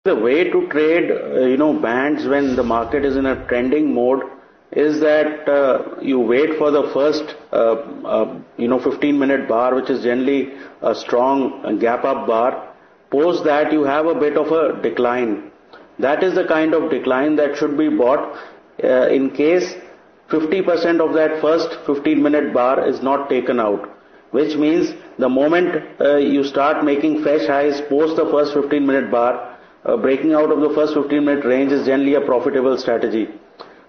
The way to trade, bands when the market is in a trending mode is that you wait for the first, 15-minute bar, which is generally a strong gap up bar. Post that, you have a bit of a decline. That is the kind of decline that should be bought in case 50% of that first 15-minute bar is not taken out, which means the moment you start making fresh highs post the first 15-minute bar, breaking out of the first 15-minute range is generally a profitable strategy.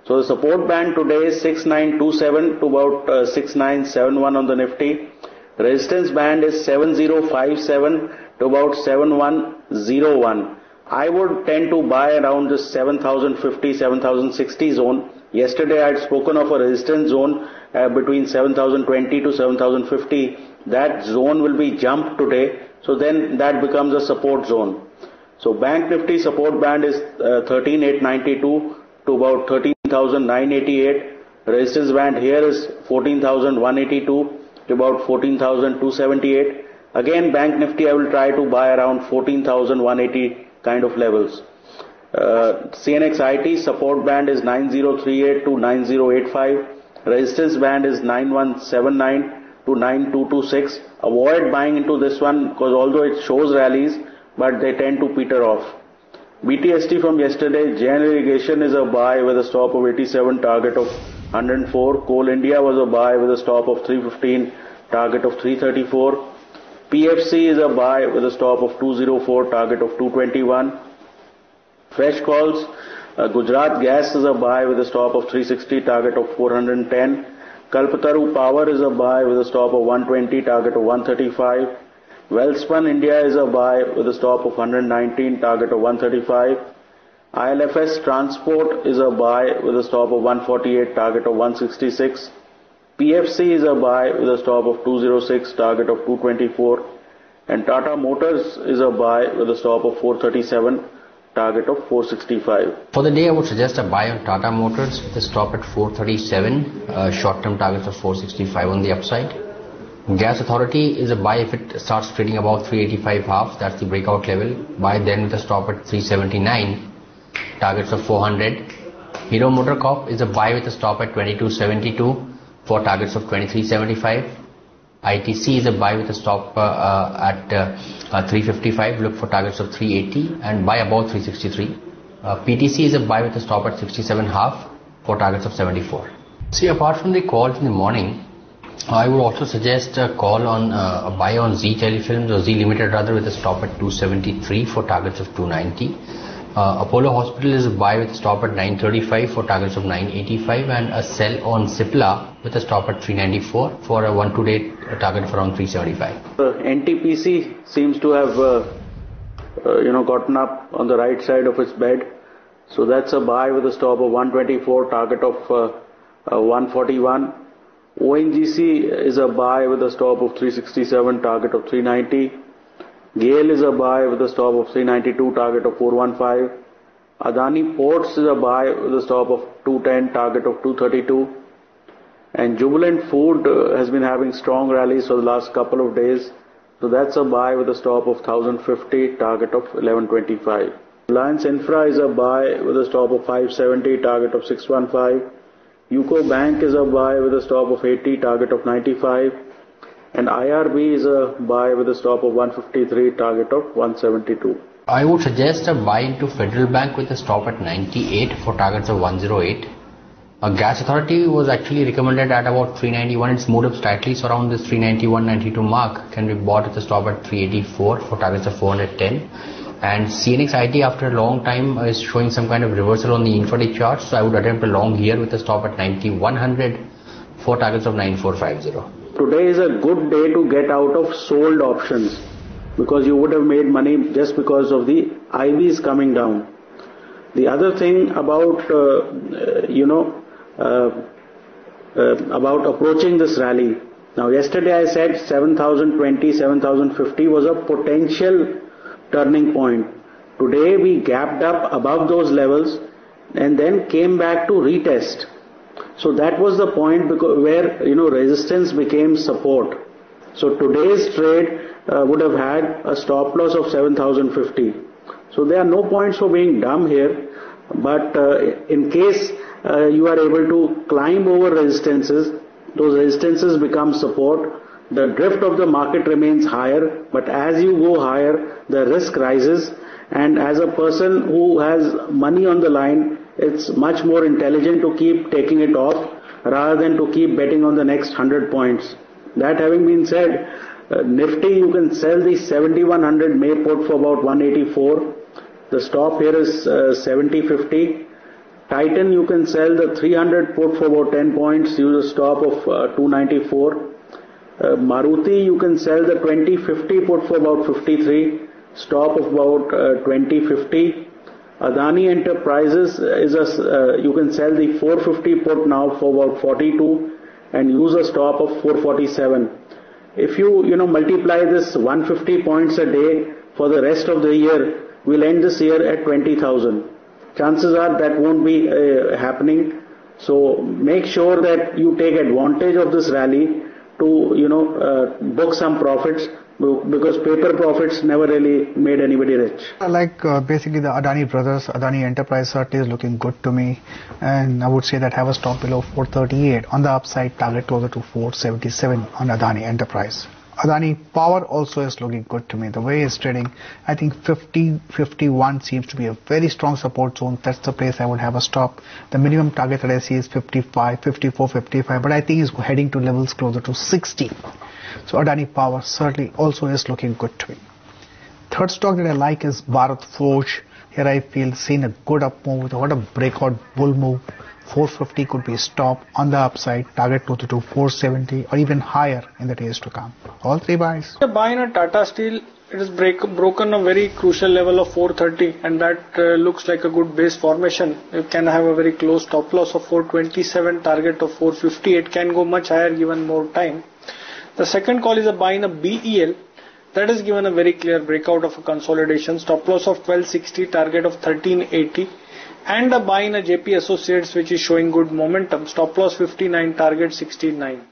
So the support band today is 6927 to about 6971 on the Nifty. Resistance band is 7057 to about 7101. I would tend to buy around the 7050, 7060 zone. Yesterday I had spoken of a resistance zone between 7020 to 7050. That zone will be jumped today. So then that becomes a support zone. So Bank Nifty support band is 13,892 to about 13,988. Resistance band here is 14,182 to about 14,278. Again, Bank Nifty I will try to buy around 14,180 kind of levels. CNX IT support band is 9038 to 9085. Resistance band is 9179 to 9226. Avoid buying into this one because although it shows rallies, but they tend to peter off. BTST from yesterday, Jain Irrigation is a buy with a stop of 87, target of 104. Coal India was a buy with a stop of 315, target of 334. PFC is a buy with a stop of 204, target of 221. Fresh calls, Gujarat Gas is a buy with a stop of 360, target of 410. Kalpataru Power is a buy with a stop of 120, target of 135. Welspun India is a buy with a stop of 119, target of 135. ILFS Transport is a buy with a stop of 148, target of 166. PFC is a buy with a stop of 206, target of 224. And Tata Motors is a buy with a stop of 437, target of 465. For the day, I would suggest a buy on Tata Motors with a stop at 437, short-term targets of 465 on the upside. Gas Authority is a buy if it starts trading above 385 half, that's the breakout level. Buy then with a stop at 379, targets of 400. Hero MotoCorp is a buy with a stop at 2272 for targets of 2375. ITC is a buy with a stop at 355, look for targets of 380 and buy above 363. PTC is a buy with a stop at 67 half for targets of 74. See, apart from the calls in the morning, I would also suggest a call on a buy on Z Telefilms or Z Limited rather with a stop at 273 for targets of 290. Apollo Hospital is a buy with a stop at 935 for targets of 985 and a sell on Cipla with a stop at 394 for a 1-2 day target of around 375. NTPC seems to have gotten up on the right side of its bed. So that's a buy with a stop of 124, target of 141. ONGC is a buy with a stop of 367, target of 390. GAIL is a buy with a stop of 392, target of 415. Adani Ports is a buy with a stop of 210, target of 232. And Jubilant Food has been having strong rallies for the last couple of days. So that's a buy with a stop of 1050, target of 1125. Reliance Infra is a buy with a stop of 570, target of 615. UCO Bank is a buy with a stop of 80, target of 95. And IRB is a buy with a stop of 153, target of 172. I would suggest a buy into Federal Bank with a stop at 98 for targets of 108. Gas Authority was actually recommended at about 391. It's moved up slightly, so around this 391.92 mark can be bought with a stop at 384 for targets of 410. And CNX IT after a long time is showing some kind of reversal on the intraday chart, so I would attempt a long here with a stop at 9100 for targets of 9450. Today is a good day to get out of sold options because you would have made money just because of the IVs coming down. The other thing about about approaching this rally. Now yesterday I said 7020, 7050 was a potential turning point. Today we gapped up above those levels and then came back to retest. So that was the point where resistance became support. So today's trade would have had a stop loss of 7050. So there are no points for being dumb here, but in case you are able to climb over resistances, those resistances become support. The drift of the market remains higher, but as you go higher, the risk rises, and as a person who has money on the line, it's much more intelligent to keep taking it off rather than to keep betting on the next 100 points. That having been said, Nifty, you can sell the 7100 May put for about 184. The stop here is 70.50. Titan, you can sell the 300 put for about 10 points, use a stop of 294. Maruti, you can sell the 2050 put for about 53, stop of about 2050. Adani Enterprises is you can sell the 450 put now for about 42 and use a stop of 447. If you multiply this 150 points a day for the rest of the year, we'll end this year at 20,000. Chances are that won't be happening. So make sure that you take advantage of this rally to book some profits, because paper profits never really made anybody rich. Like basically the Adani brothers, Adani Enterprise certainly is looking good to me, and I would say that have a stop below 438 on the upside, target closer to 477 on Adani Enterprise. Adani Power also is looking good to me. The way it's trading, I think 50-51 seems to be a very strong support zone. That's the place I would have a stop. The minimum target that I see is 55, 54, 55, but I think it's heading to levels closer to 60. So Adani Power certainly also is looking good to me. Third stock that I like is Bharat Forge. Here I feel seen a good up move. What a breakout bull move. 450 could be stopped on the upside, target closer to 470 or even higher in the days to come. All three buys. The buy in a Tata Steel, it has broken a very crucial level of 430, and that looks like a good base formation. You can have a very close stop loss of 427, target of 450. It can go much higher given more time. The second call is a buy in a BEL. That is given a very clear breakout of a consolidation. Stop loss of 1260, target of 1380. And a buy in a JP Associates, which is showing good momentum. Stop loss 59, target 69.